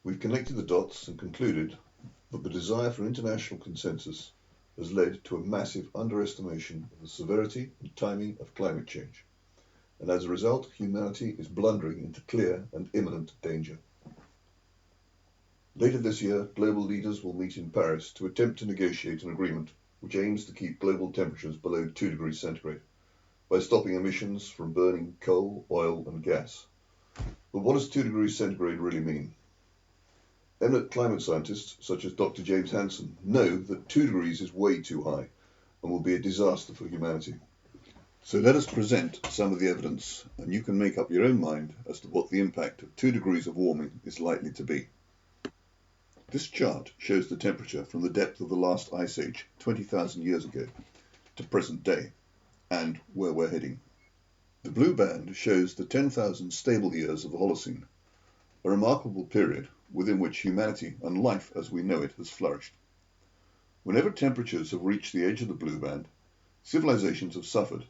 We've connected the dots and concluded that the desire for international consensus has led to a massive underestimation of the severity and timing of climate change, and as a result, humanity is blundering into clear and imminent danger. Later this year, global leaders will meet in Paris to attempt to negotiate an agreement which aims to keep global temperatures below 2 degrees centigrade by stopping emissions from burning coal, oil and gas. But what does 2 degrees centigrade really mean? Eminent climate scientists, such as Dr. James Hansen, know that 2 degrees is way too high and will be a disaster for humanity. So let us present some of the evidence, and you can make up your own mind as to what the impact of 2 degrees of warming is likely to be. This chart shows the temperature from the depth of the last ice age 20,000 years ago to present day, and where we're heading. The blue band shows the 10,000 stable years of the Holocene, a remarkable period within which humanity and life as we know it has flourished. Whenever temperatures have reached the edge of the blue band, civilizations have suffered,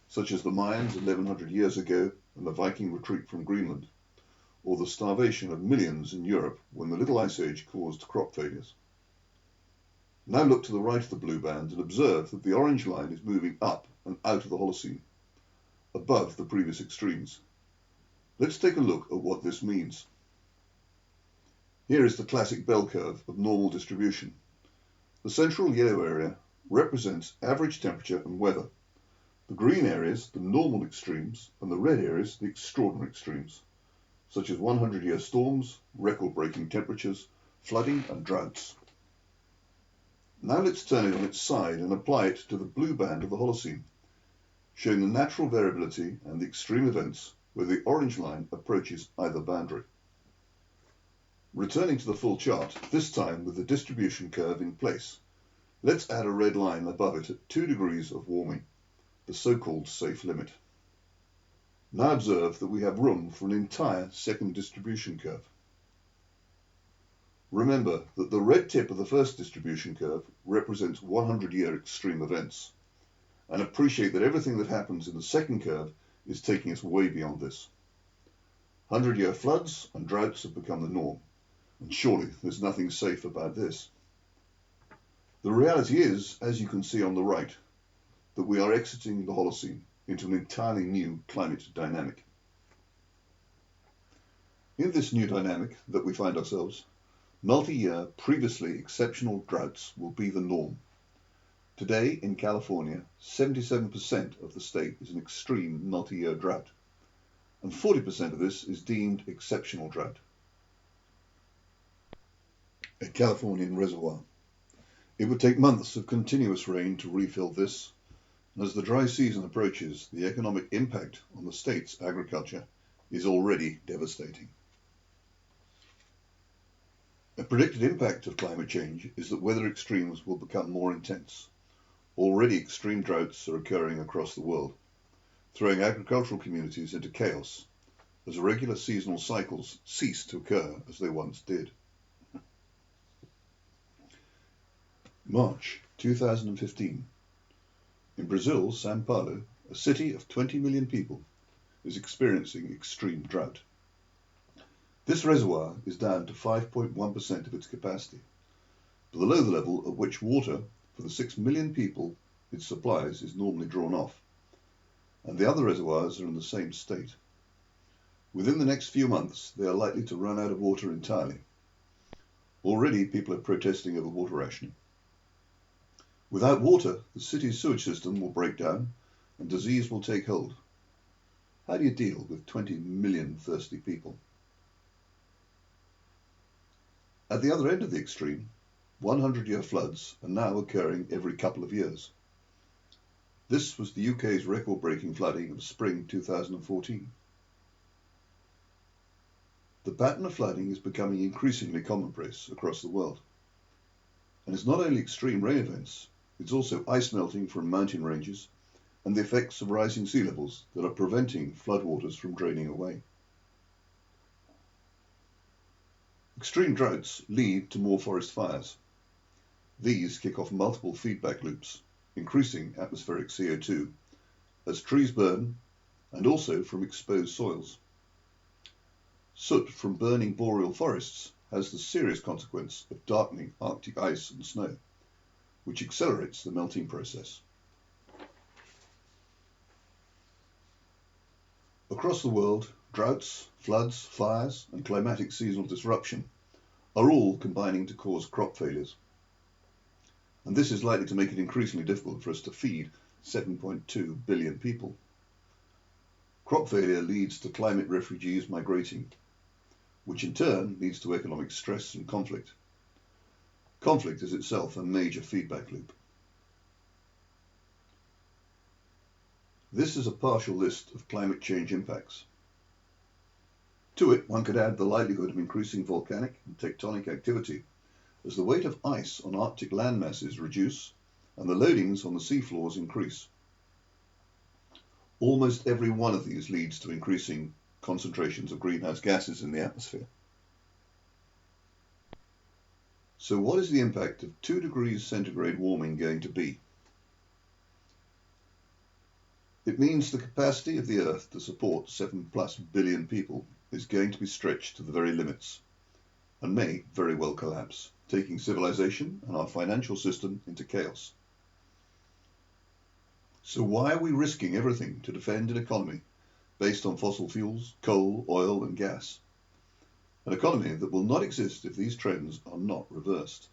such as the Mayans 1100 years ago and the Viking retreat from Greenland, or the starvation of millions in Europe when the Little Ice Age caused crop failures. Now look to the right of the blue band and observe that the orange line is moving up and out of the Holocene, above the previous extremes. Let's take a look at what this means. Here is the classic bell curve of normal distribution. The central yellow area represents average temperature and weather. The green areas, the normal extremes, and the red areas, the extraordinary extremes, such as 100-year storms, record-breaking temperatures, flooding, and droughts. Now let's turn it on its side and apply it to the blue band of the Holocene, showing the natural variability and the extreme events where the orange line approaches either boundary. Returning to the full chart, this time with the distribution curve in place, let's add a red line above it at 2 degrees of warming, the so-called safe limit. Now observe that we have room for an entire second distribution curve. Remember that the red tip of the first distribution curve represents 100-year extreme events, and appreciate that everything that happens in the second curve is taking us way beyond this. 100-year floods and droughts have become the norm, and surely there's nothing safe about this. The reality is, as you can see on the right, that we are exiting the Holocene into an entirely new climate dynamic. In this new dynamic that we find ourselves, multi-year, previously exceptional droughts will be the norm. Today in California, 77% of the state is an extreme multi-year drought, and 40% of this is deemed exceptional drought. A Californian reservoir. It would take months of continuous rain to refill this, and as the dry season approaches, the economic impact on the state's agriculture is already devastating. A predicted impact of climate change is that weather extremes will become more intense. Already extreme droughts are occurring across the world, throwing agricultural communities into chaos as regular seasonal cycles cease to occur as they once did. March 2015. In Brazil, São Paulo, a city of 20 million people, is experiencing extreme drought. This reservoir is down to 5.1% of its capacity, below the level at which water for the 6 million people it supplies is normally drawn off, and the other reservoirs are in the same state. Within the next few months, they are likely to run out of water entirely. Already, people are protesting over water rationing. Without water, the city's sewage system will break down and disease will take hold. How do you deal with 20 million thirsty people? At the other end of the extreme, 100-year floods are now occurring every couple of years. This was the UK's record-breaking flooding of spring 2014. The pattern of flooding is becoming increasingly commonplace across the world. And it's not only extreme rain events, it's also ice melting from mountain ranges and the effects of rising sea levels that are preventing floodwaters from draining away. Extreme droughts lead to more forest fires. These kick off multiple feedback loops, increasing atmospheric CO2 as trees burn and also from exposed soils. Soot from burning boreal forests has the serious consequence of darkening Arctic ice and snow, which accelerates the melting process. Across the world, droughts, floods, fires, and climatic seasonal disruption are all combining to cause crop failures. And this is likely to make it increasingly difficult for us to feed 7.2 billion people. Crop failure leads to climate refugees migrating, which in turn leads to economic stress and conflict. Conflict is itself a major feedback loop. This is a partial list of climate change impacts. To it, one could add the likelihood of increasing volcanic and tectonic activity as the weight of ice on Arctic land masses reduce and the loadings on the seafloors increase. Almost every one of these leads to increasing concentrations of greenhouse gases in the atmosphere. So what is the impact of 2 degrees centigrade warming going to be? It means the capacity of the Earth to support 7+ billion people is going to be stretched to the very limits and may very well collapse, taking civilization and our financial system into chaos. So why are we risking everything to defend an economy based on fossil fuels, coal, oil and gas? An economy that will not exist if these trends are not reversed.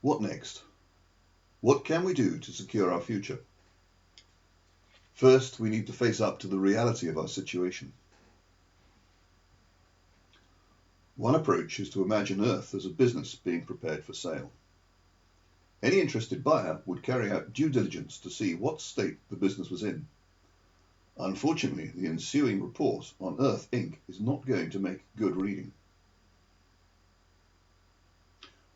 What next? What can we do to secure our future? First, we need to face up to the reality of our situation. One approach is to imagine Earth as a business being prepared for sale. Any interested buyer would carry out due diligence to see what state the business was in. Unfortunately, the ensuing report on Earth Inc. is not going to make good reading.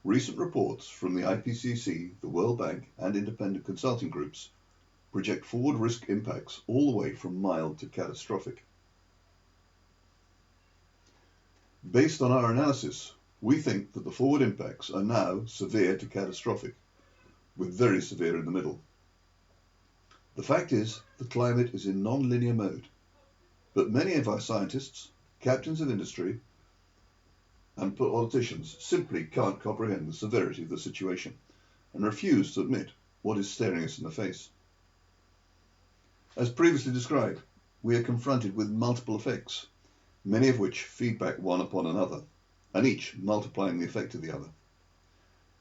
Recent reports from the IPCC, the World Bank, and independent consulting groups project forward risk impacts all the way from mild to catastrophic. Based on our analysis, we think that the forward impacts are now severe to catastrophic, with very severe in the middle. The fact is, the climate is in non-linear mode, but many of our scientists, captains of industry, and politicians simply can't comprehend the severity of the situation and refuse to admit what is staring us in the face. As previously described, we are confronted with multiple effects, many of which feed back one upon another, and each multiplying the effect of the other.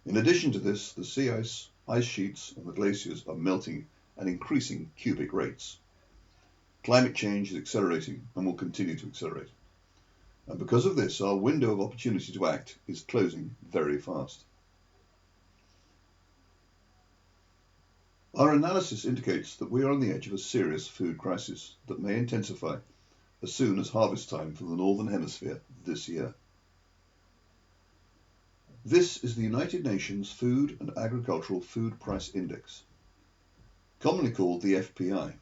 In addition to this, the sea ice, ice sheets, and the glaciers are melting at increasing cubic rates. Climate change is accelerating and will continue to accelerate. And because of this, our window of opportunity to act is closing very fast. Our analysis indicates that we are on the edge of a serious food crisis that may intensify as soon as harvest time for the Northern Hemisphere this year. This is the United Nations Food and Agricultural Food Price Index, commonly called the FPI.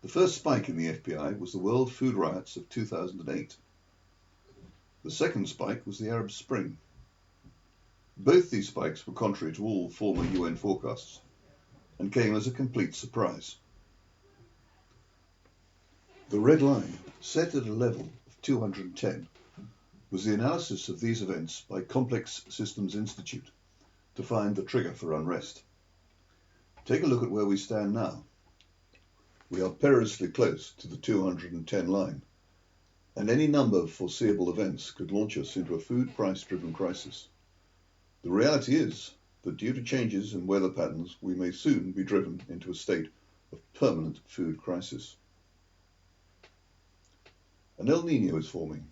The first spike in the FPI was the World Food Riots of 2008. The second spike was the Arab Spring. Both these spikes were contrary to all former UN forecasts and came as a complete surprise. The red line, set at a level of 210, was the analysis of these events by Complex Systems Institute to find the trigger for unrest. Take a look at where we stand now. We are perilously close to the 210 line, and any number of foreseeable events could launch us into a food price-driven crisis. The reality is that due to changes in weather patterns, we may soon be driven into a state of permanent food crisis. An El Niño is forming,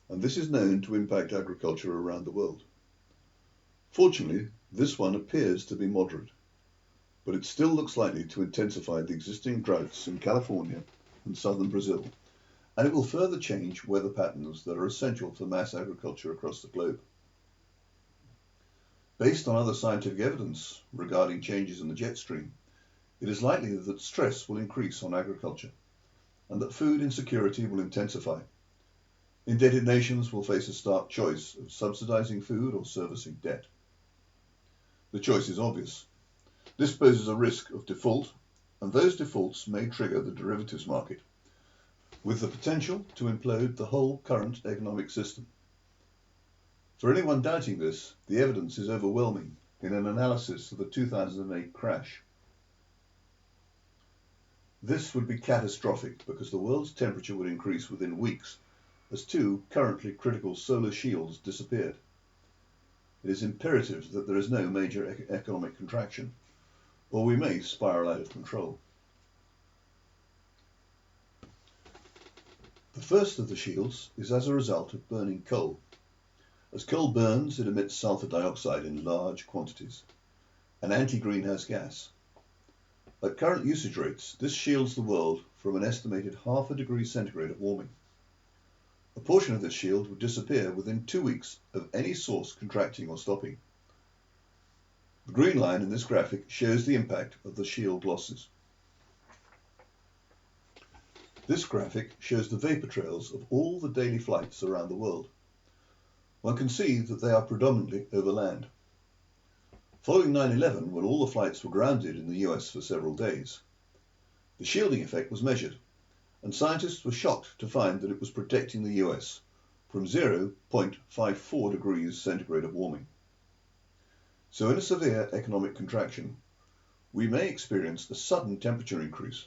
and this is known to impact agriculture around the world. Fortunately, this one appears to be moderate, but it still looks likely to intensify the existing droughts in California and southern Brazil, and it will further change weather patterns that are essential for mass agriculture across the globe. Based on other scientific evidence regarding changes in the jet stream, it is likely that stress will increase on agriculture and that food insecurity will intensify. Indebted nations will face a stark choice of subsidizing food or servicing debt. The choice is obvious. This poses a risk of default, and those defaults may trigger the derivatives market, with the potential to implode the whole current economic system. For anyone doubting this, the evidence is overwhelming in an analysis of the 2008 crash. This would be catastrophic because the world's temperature would increase within weeks as two currently critical solar shields disappeared. It is imperative that there is no major economic contraction, or we may spiral out of control. The first of the shields is as a result of burning coal. As coal burns, it emits sulfur dioxide in large quantities, an anti-greenhouse gas. At current usage rates, this shields the world from an estimated 0.5 degree centigrade of warming. A portion of this shield would disappear within 2 weeks of any source contracting or stopping. The green line in this graphic shows the impact of the shield losses. This graphic shows the vapor trails of all the daily flights around the world. One can see that they are predominantly over land. Following 9/11, when all the flights were grounded in the US for several days, the shielding effect was measured, and scientists were shocked to find that it was protecting the US from 0.54 degrees centigrade of warming. So in a severe economic contraction, we may experience a sudden temperature increase,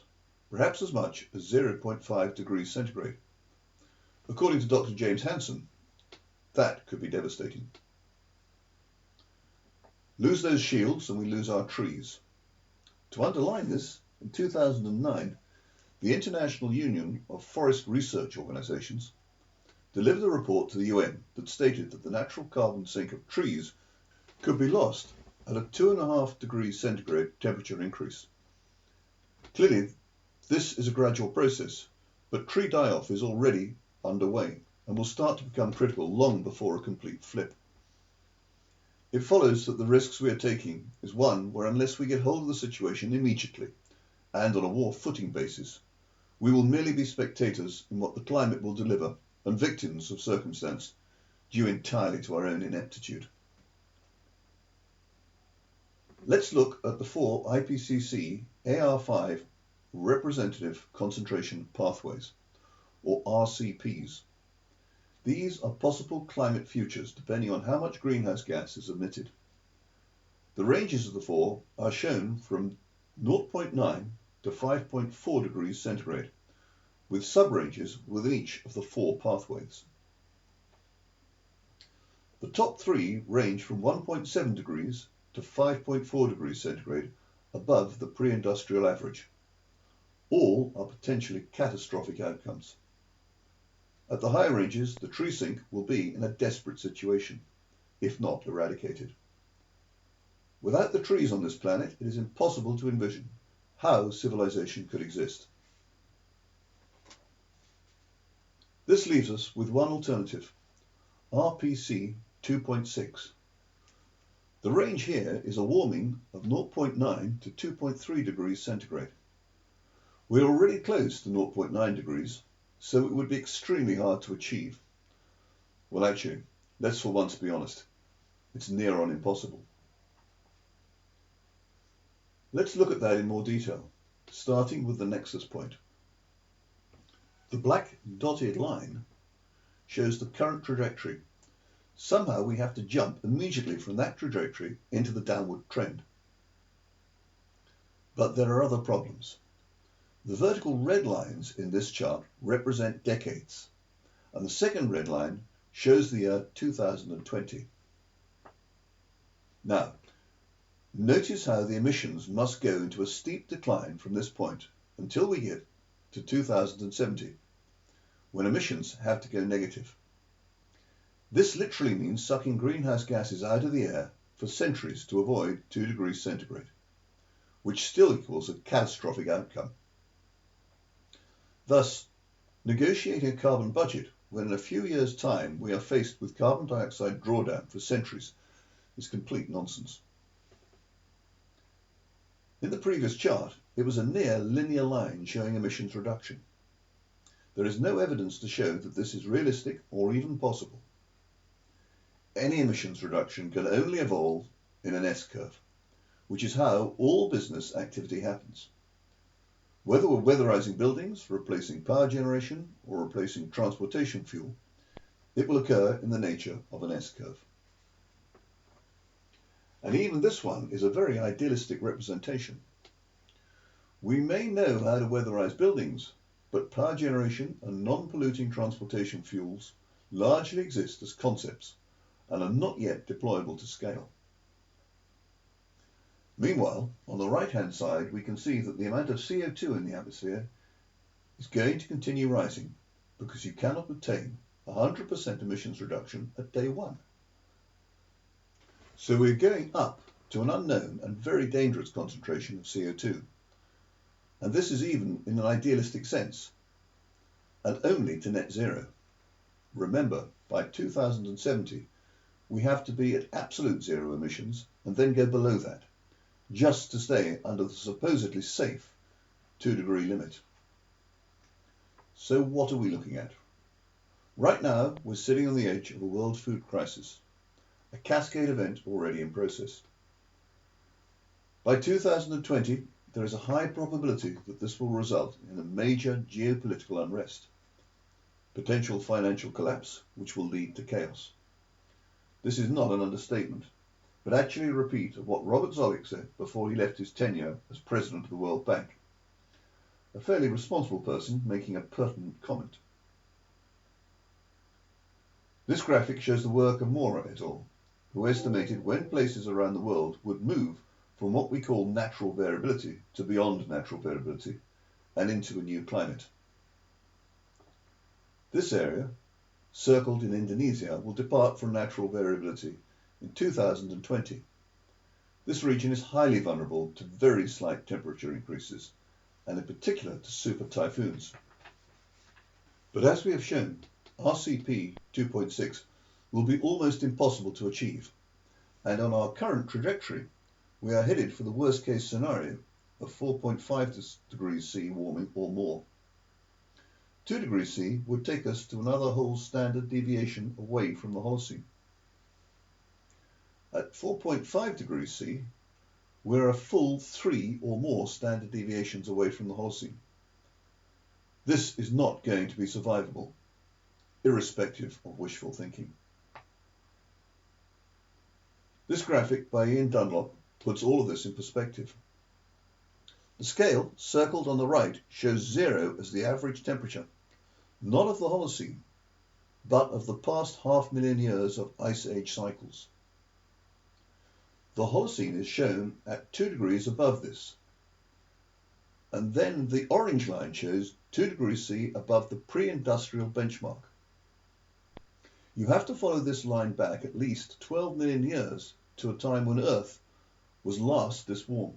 perhaps as much as 0.5 degrees centigrade. According to Dr. James Hansen, that could be devastating. Lose those shields and we lose our trees. To underline this, in 2009, the International Union of Forest Research Organizations delivered a report to the UN that stated that the natural carbon sink of trees could be lost at a 2.5 degrees centigrade temperature increase. Clearly, this is a gradual process, but tree die-off is already underway and will start to become critical long before a complete flip. It follows that the risks we are taking is one where unless we get hold of the situation immediately and on a war footing basis, we will merely be spectators in what the climate will deliver and victims of circumstance due entirely to our own ineptitude. Let's look at the 4 IPCC AR5 representative concentration pathways, or RCPs. These are possible climate futures depending on how much greenhouse gas is emitted. The ranges of the 4 are shown from 0.9 to 5.4 degrees centigrade, with sub-ranges within each of the 4 pathways. The top 3 range from 1.7 degrees to 5.4 degrees centigrade above the pre-industrial average. All are potentially catastrophic outcomes. At the higher ranges, the tree sink will be in a desperate situation, if not eradicated. Without the trees on this planet, it is impossible to envision how civilization could exist. This leaves us with one alternative, RPC 2.6. The range here is a warming of 0.9 to 2.3 degrees centigrade. We're already close to 0.9 degrees, so it would be extremely hard to achieve. Well, actually, let's for once be honest, it's near on impossible. Let's look at that in more detail, starting with the nexus point. The black dotted line shows the current trajectory. Somehow we have to jump immediately from that trajectory into the downward trend. But there are other problems. The vertical red lines in this chart represent decades, and the second red line shows the year 2020. Now, notice how the emissions must go into a steep decline from this point until we get to 2070, when emissions have to go negative. This literally means sucking greenhouse gases out of the air for centuries to avoid 2 degrees centigrade, which still equals a catastrophic outcome. Thus, negotiating a carbon budget when in a few years' time we are faced with carbon dioxide drawdown for centuries is complete nonsense. In the previous chart, it was a near linear line showing emissions reduction. There is no evidence to show that this is realistic or even possible. Any emissions reduction can only evolve in an S-curve, which is how all business activity happens. Whether we're weatherizing buildings, replacing power generation, or replacing transportation fuel, it will occur in the nature of an S-curve. And even this one is a very idealistic representation. We may know how to weatherize buildings, but power generation and non-polluting transportation fuels largely exist as concepts and are not yet deployable to scale. Meanwhile, on the right-hand side, we can see that the amount of CO2 in the atmosphere is going to continue rising because you cannot obtain 100% emissions reduction at day one. So we're going up to an unknown and very dangerous concentration of CO2. And this is even in an idealistic sense, and only to net zero. Remember, by 2070, we have to be at absolute zero emissions and then go below that, just to stay under the supposedly safe 2-degree limit. So what are we looking at? Right now, we're sitting on the edge of a world food crisis, a cascade event already in process. By 2020, there is a high probability that this will result in a major geopolitical unrest, potential financial collapse, which will lead to chaos. This is not an understatement, but actually a repeat of what Robert Zoellick said before he left his tenure as president of the World Bank. A fairly responsible person making a pertinent comment. This graphic shows the work of Mora et al., who estimated when places around the world would move from what we call natural variability to beyond natural variability and into a new climate. This area, circled in Indonesia, will depart from natural variability in 2020. This region is highly vulnerable to very slight temperature increases, and in particular to super typhoons. But as we have shown, RCP 2.6 will be almost impossible to achieve, and on our current trajectory, we are headed for the worst case scenario of 4.5 degrees C warming or more. 2 degrees C would take us to another whole standard deviation away from the Holocene. At 4.5 degrees C, we're a full 3 or more standard deviations away from the Holocene. This is not going to be survivable, irrespective of wishful thinking. This graphic by Ian Dunlop puts all of this in perspective. The scale, circled on the right, shows 0 as the average temperature, not of the Holocene, but of the past 500,000 years of Ice Age cycles. The Holocene is shown at 2 degrees above this, and then the orange line shows 2 degrees C above the pre-industrial benchmark. You have to follow this line back at least 12 million years to a time when Earth was last this warm.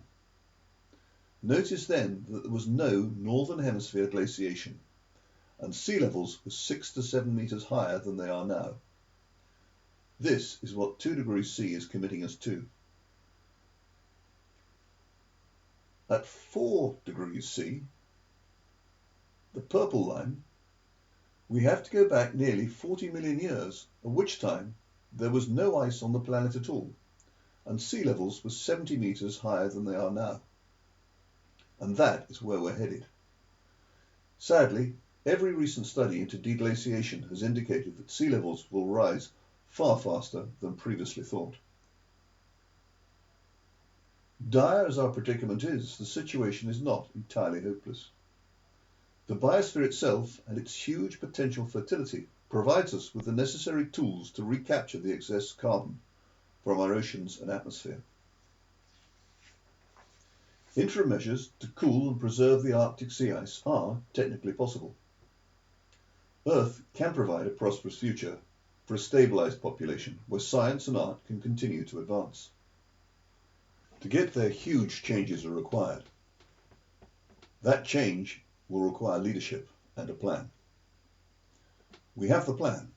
Notice then that there was no northern hemisphere glaciation, and sea levels were 6 to 7 meters higher than they are now. This is what 2 degrees C is committing us to. At 4 degrees C, the purple line, we have to go back nearly 40 million years, at which time there was no ice on the planet at all, and sea levels were 70 meters higher than they are now. And that is where we're headed. Sadly, every recent study into deglaciation has indicated that sea levels will rise far faster than previously thought. Dire as our predicament is, the situation is not entirely hopeless. The biosphere itself and its huge potential fertility provides us with the necessary tools to recapture the excess carbon from our oceans and atmosphere. Interim measures to cool and preserve the Arctic sea ice are technically possible. Earth can provide a prosperous future for a stabilized population where science and art can continue to advance. To get there, huge changes are required. That change will require leadership and a plan. We have the plan.